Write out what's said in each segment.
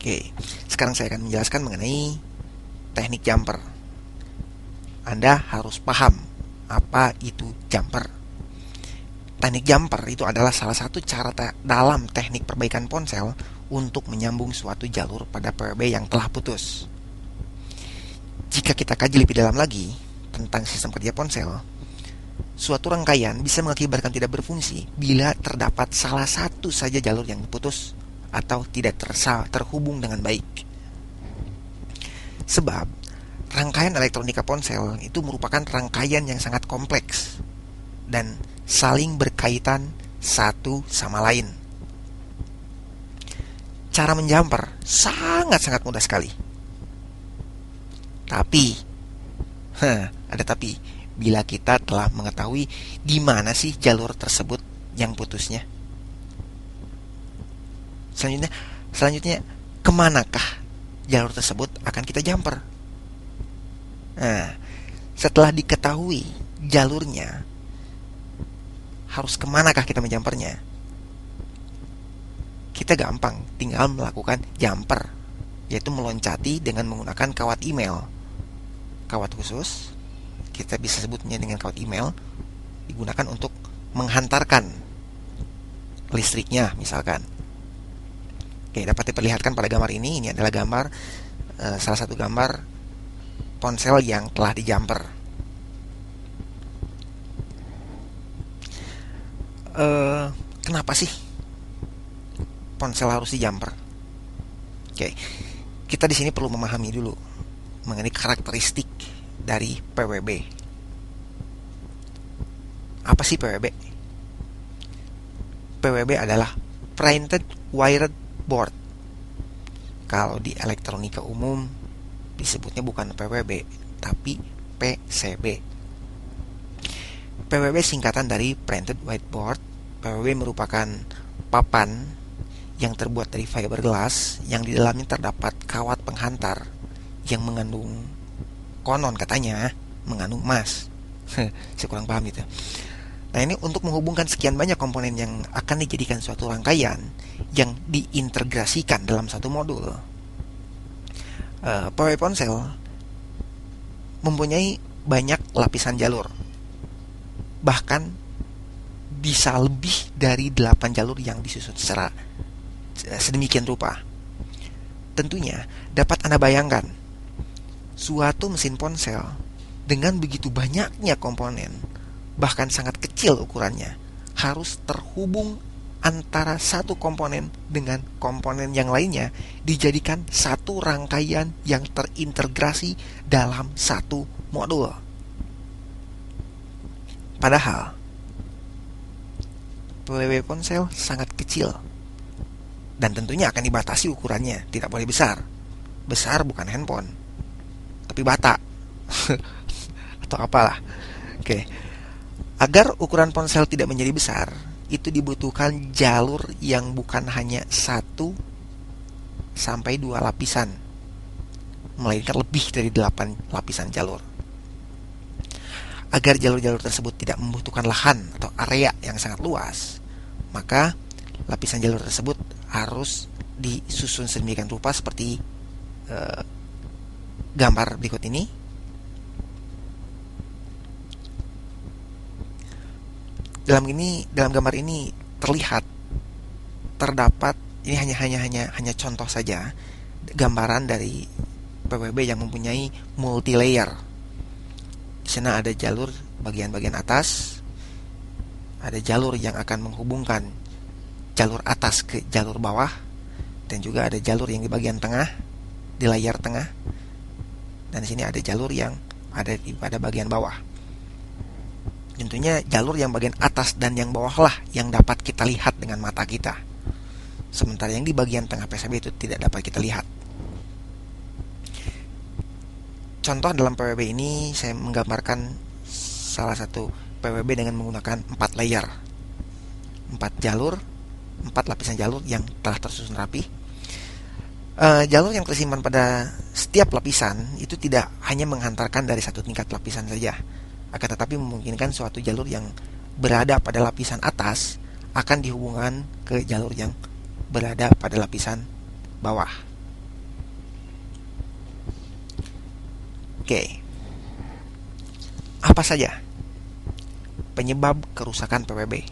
Oke, sekarang saya akan menjelaskan mengenai teknik jumper. Anda harus paham apa itu jumper. Teknik jumper itu adalah salah satu cara dalam teknik perbaikan ponsel untuk menyambung suatu jalur pada PWB yang telah putus. Jika kita kaji lebih dalam lagi tentang sistem kerja ponsel, suatu rangkaian bisa mengakibatkan tidak berfungsi bila terdapat salah satu saja jalur yang putus atau tidak terhubung dengan baik. Sebab rangkaian elektronika ponsel itu merupakan rangkaian yang sangat kompleks dan saling berkaitan satu sama lain. Cara menjumper sangat-sangat mudah sekali. Tapi, ada tapi, bila kita telah mengetahui di mana sih jalur tersebut yang putusnya. Selanjutnya, kemanakah jalur tersebut akan kita jumper? Nah, setelah diketahui jalurnya, harus kemanakah kita menjumpernya? Kita gampang, tinggal melakukan jumper, yaitu meloncati dengan menggunakan kawat email. Kawat khusus, kita bisa sebutnya dengan kawat email, digunakan untuk menghantarkan listriknya misalkan. Oke, dapat diperlihatkan pada gambar ini. Ini adalah gambar, salah satu gambar ponsel yang telah dijumper. Kenapa sih ponsel harus dijumper? Oke, kita di sini perlu memahami dulu mengenai karakteristik dari PWB. Apa sih PWB? PWB adalah Printed Wired Board. Kalau di elektronika umum disebutnya bukan PWB, tapi PCB. PWB singkatan dari Printed Wired Board. PWB merupakan papan yang terbuat dari fiberglass yang di dalamnya terdapat kawat penghantar yang mengandung, konon katanya, mengandung emas. Saya kurang paham itu. Nah, ini untuk menghubungkan sekian banyak komponen yang akan dijadikan suatu rangkaian yang diintegrasikan dalam satu modul. PWB ponsel mempunyai banyak lapisan jalur. Bahkan bisa lebih dari 8 jalur yang disusun secara sedemikian rupa. Tentunya dapat Anda bayangkan, suatu mesin ponsel dengan begitu banyaknya komponen, bahkan sangat kecil ukurannya, harus terhubung antara satu komponen dengan komponen yang lainnya, dijadikan satu rangkaian yang terintegrasi dalam satu modul. Padahal PWB ponsel sangat kecil dan tentunya akan dibatasi ukurannya, tidak boleh besar. Besar bukan handphone, tapi bata atau apalah. Oke. Agar ukuran ponsel tidak menjadi besar, itu dibutuhkan jalur yang bukan hanya 1 sampai 2 lapisan, melainkan lebih dari 8 lapisan jalur. Agar jalur-jalur tersebut tidak membutuhkan lahan atau area yang sangat luas, maka lapisan jalur tersebut harus disusun sedemikian rupa seperti gambar berikut ini. Dalam gambar ini terdapat, ini hanya contoh saja, gambaran dari PWB yang mempunyai multi layer. Di sana ada jalur bagian-bagian atas, ada jalur yang akan menghubungkan jalur atas ke jalur bawah, dan juga ada jalur yang di bagian tengah, di layar tengah, dan di sini ada jalur yang ada pada bagian bawah. Tentunya jalur yang bagian atas dan yang bawah lah yang dapat kita lihat dengan mata kita, sementara yang di bagian tengah PCB itu tidak dapat kita lihat. Contoh dalam PWB ini saya menggambarkan salah satu PWB dengan menggunakan 4 layer, 4 jalur, 4 lapisan jalur yang telah tersusun rapi. Jalur yang tersimpan pada setiap lapisan itu tidak hanya menghantarkan dari satu tingkat lapisan saja, akan tetapi memungkinkan suatu jalur yang berada pada lapisan atas akan dihubungkan ke jalur yang berada pada lapisan bawah. Oke, apa saja penyebab kerusakan PWB?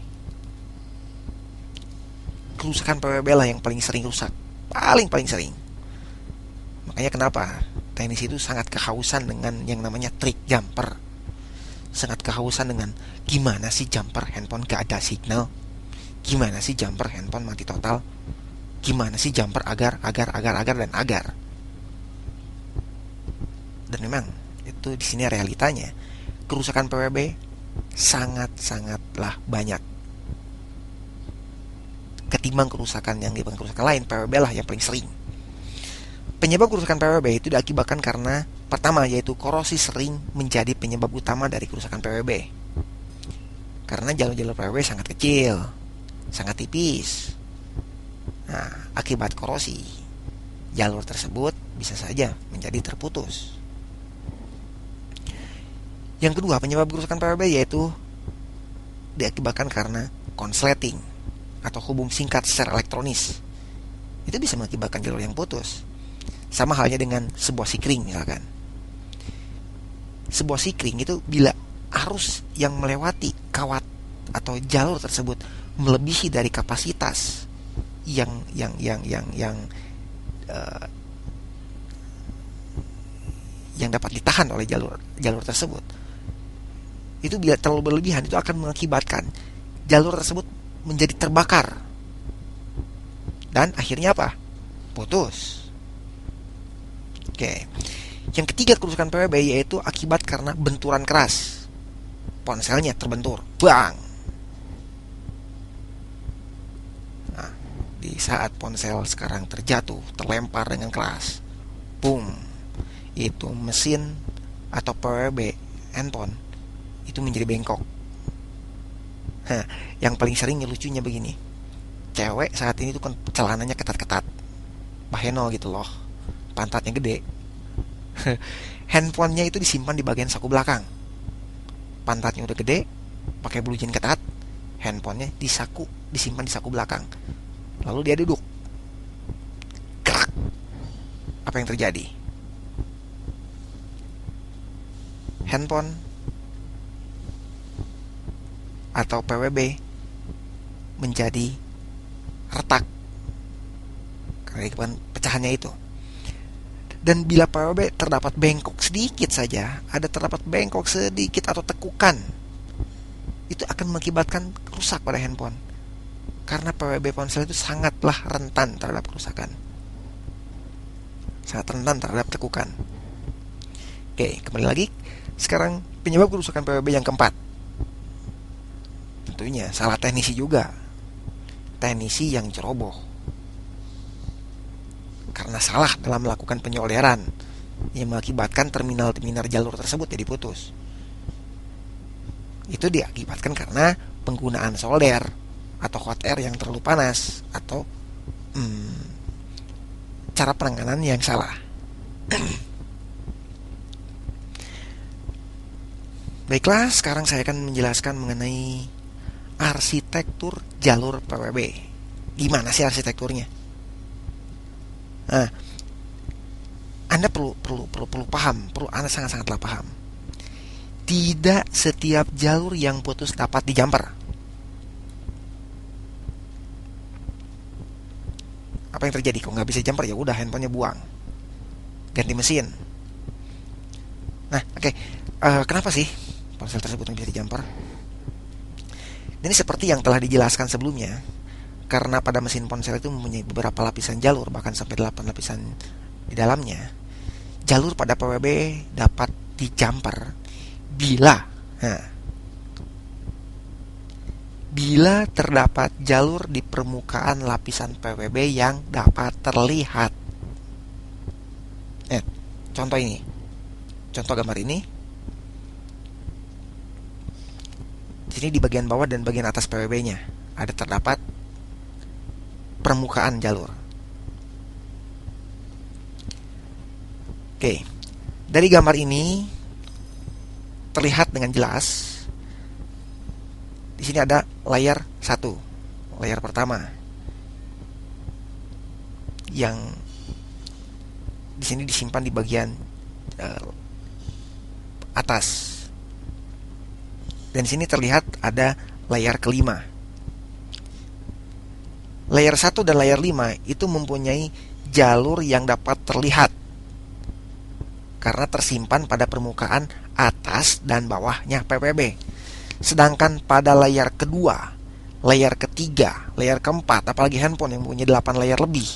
Kerusakan PWB lah yang paling sering rusak, paling sering. Makanya kenapa teknisi itu sangat kehausan dengan yang namanya trik jumper, sangat kehausan dengan gimana sih jumper handphone gak ada signal, gimana sih jumper handphone mati total, gimana sih jumper agar dan agar. Dan memang itu di sini realitanya kerusakan PWB sangatlah banyak ketimbang kerusakan yang di kerusakan lain. PWB lah yang paling sering. Penyebab kerusakan PWB itu diakibatkan karena pertama yaitu korosi sering menjadi penyebab utama dari kerusakan PWB. Karena jalur-jalur PWB sangat kecil, sangat tipis. Nah, akibat korosi, jalur tersebut bisa saja menjadi terputus. Yang kedua, penyebab kerusakan PWB yaitu diakibatkan karena konsleting atau hubung singkat secara elektronis. Itu bisa mengakibatkan jalur yang putus. Sama halnya dengan sebuah sikring misalkan. Sebuah sikring itu bila arus yang melewati kawat atau jalur tersebut melebihi dari kapasitas yang dapat ditahan oleh jalur tersebut, itu bila terlalu berlebihan itu akan mengakibatkan jalur tersebut menjadi terbakar dan akhirnya apa? Putus. Oke. Yang ketiga kerusakan PWB yaitu akibat karena benturan keras. Ponselnya terbentur, bang. Nah, di saat ponsel sekarang terjatuh, terlempar dengan keras, boom, itu mesin atau PWB handphone itu menjadi bengkok. Nah, yang paling sering lucunya begini, cewek saat ini tuh kan celananya ketat-ketat, baheno gitu loh, pantatnya gede. Handphonenya itu disimpan di bagian saku belakang, pantatnya udah gede, pakai blue jean ketat, handphonenya disimpan di saku belakang, lalu dia duduk, gerak, apa yang terjadi? Handphone atau PWB menjadi retak karena pecahannya itu. Dan bila PWB terdapat bengkok sedikit saja, terdapat bengkok sedikit atau tekukan, itu akan mengakibatkan rusak pada handphone. Karena PWB ponsel itu sangatlah rentan terhadap kerusakan, sangat rentan terhadap tekukan. Oke, kembali lagi. Sekarang penyebab kerusakan PWB yang keempat, tentunya salah teknisi juga. Teknisi yang ceroboh karena salah dalam melakukan penyoleran yang mengakibatkan terminal jalur tersebut jadi putus. Itu diakibatkan karena penggunaan solder atau hot air yang terlalu panas atau cara penanganan yang salah. Baiklah, sekarang saya akan menjelaskan mengenai arsitektur jalur PWB. Gimana sih arsitekturnya? Nah, Anda perlu paham, Anda sangatlah paham. Tidak setiap jalur yang putus dapat dijumper. Apa yang terjadi? Kalau nggak bisa jumper, ya udah handphonenya buang, ganti mesin. Nah, oke. Kenapa sih ponsel tersebut bisa dijumper? Ini seperti yang telah dijelaskan sebelumnya, karena pada mesin ponsel itu mempunyai beberapa lapisan jalur, bahkan sampai 8 lapisan di dalamnya. Jalur pada PWB dapat dijumper bila terdapat jalur di permukaan lapisan PWB yang dapat terlihat. Contoh gambar ini. Di sini di bagian bawah dan bagian atas PWB-nya ada terdapat permukaan jalur. Oke, dari gambar ini terlihat dengan jelas. Di sini ada layar 1, layar pertama, yang di sini disimpan di bagian atas. Dan sini terlihat ada layar kelima. Layer 1 dan layer 5 itu mempunyai jalur yang dapat terlihat karena tersimpan pada permukaan atas dan bawahnya PPB. Sedangkan pada layar kedua, layar ketiga, layar keempat, apalagi handphone yang punya 8 layar lebih,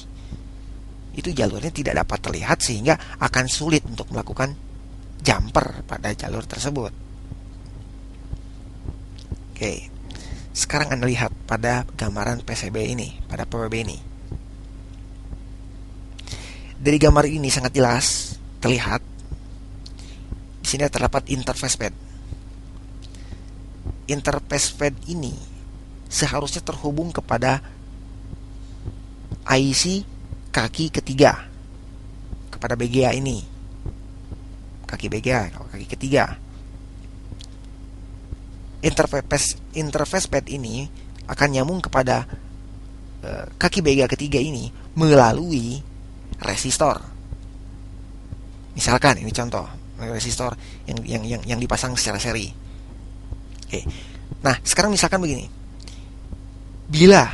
itu jalurnya tidak dapat terlihat sehingga akan sulit untuk melakukan jumper pada jalur tersebut. Oke. Sekarang Anda lihat pada gambaran PCB ini, pada PWB ini. Dari gambar ini sangat jelas terlihat di sini terdapat interface pad. Interface pad ini seharusnya terhubung kepada IC kaki ketiga, kepada BGA ini. Kaki BGA, kaki ketiga. Interface pad ini akan nyambung kepada kaki BGA ketiga ini melalui resistor. Misalkan ini contoh resistor yang dipasang secara seri. Oke. Nah, sekarang misalkan begini. Bila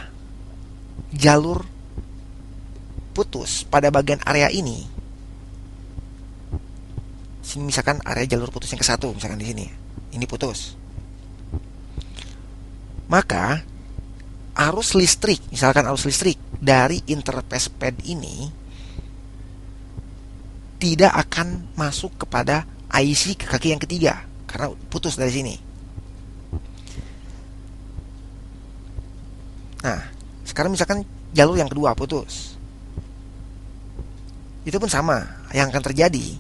jalur putus pada bagian area ini, sini misalkan area jalur putus yang ke-1, misalkan di sini. Ini putus. Maka arus listrik, misalkan arus listrik dari interface pad ini tidak akan masuk kepada IC ke kaki yang ketiga karena putus dari sini. Nah, sekarang misalkan jalur yang kedua putus. Itu pun sama, yang akan terjadi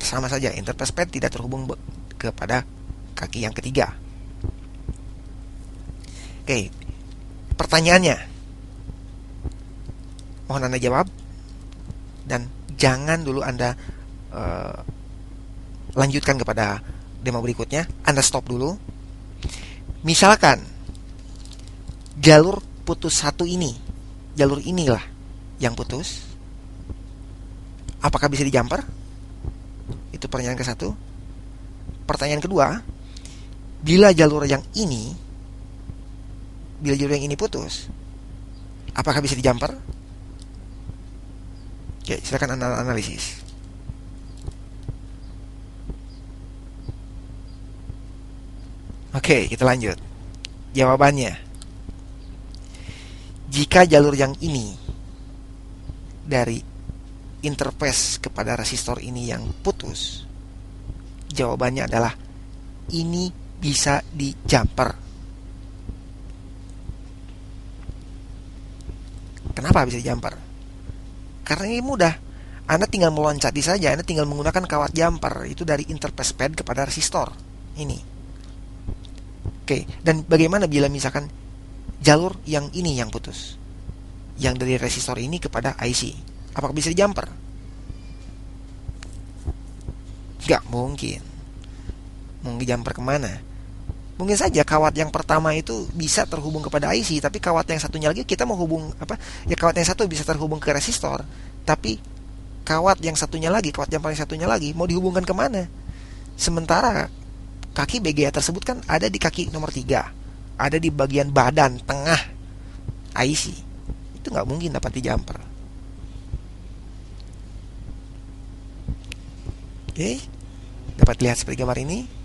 sama saja, interface pad tidak terhubung kepada kaki yang ketiga. Oke, pertanyaannya mohon Anda jawab dan jangan dulu Anda lanjutkan kepada demo berikutnya. Anda stop dulu. Misalkan jalur putus satu ini, jalur inilah yang putus, apakah bisa dijumper? Itu pertanyaan ke-1. Pertanyaan kedua, bila jalur yang ini putus, apakah bisa dijumper? Oke, silakan analisis. Oke, kita lanjut. Jawabannya, jika jalur yang ini dari interface kepada resistor ini yang putus, jawabannya adalah ini bisa dijumper. Kenapa bisa dijumper? Karena ini mudah. Anda tinggal meloncati saja, Anda tinggal menggunakan kawat jumper itu dari interface pad kepada resistor ini. Oke, dan bagaimana bila misalkan jalur yang ini yang putus, yang dari resistor ini kepada IC, apakah bisa dijumper? Gak mungkin. Mau dijumper kemana? Mungkin saja kawat yang pertama itu bisa terhubung kepada IC, tapi kawat yang satunya lagi kita mau hubung apa? Ya kawat yang satu bisa terhubung ke resistor, tapi kawat yang satunya lagi, kawat yang paling satunya lagi mau dihubungkan kemana? Sementara kaki BGA tersebut kan ada di kaki nomor 3, ada di bagian badan tengah IC. Itu nggak mungkin dapat dijumper. Oke, dapat lihat seperti gambar ini.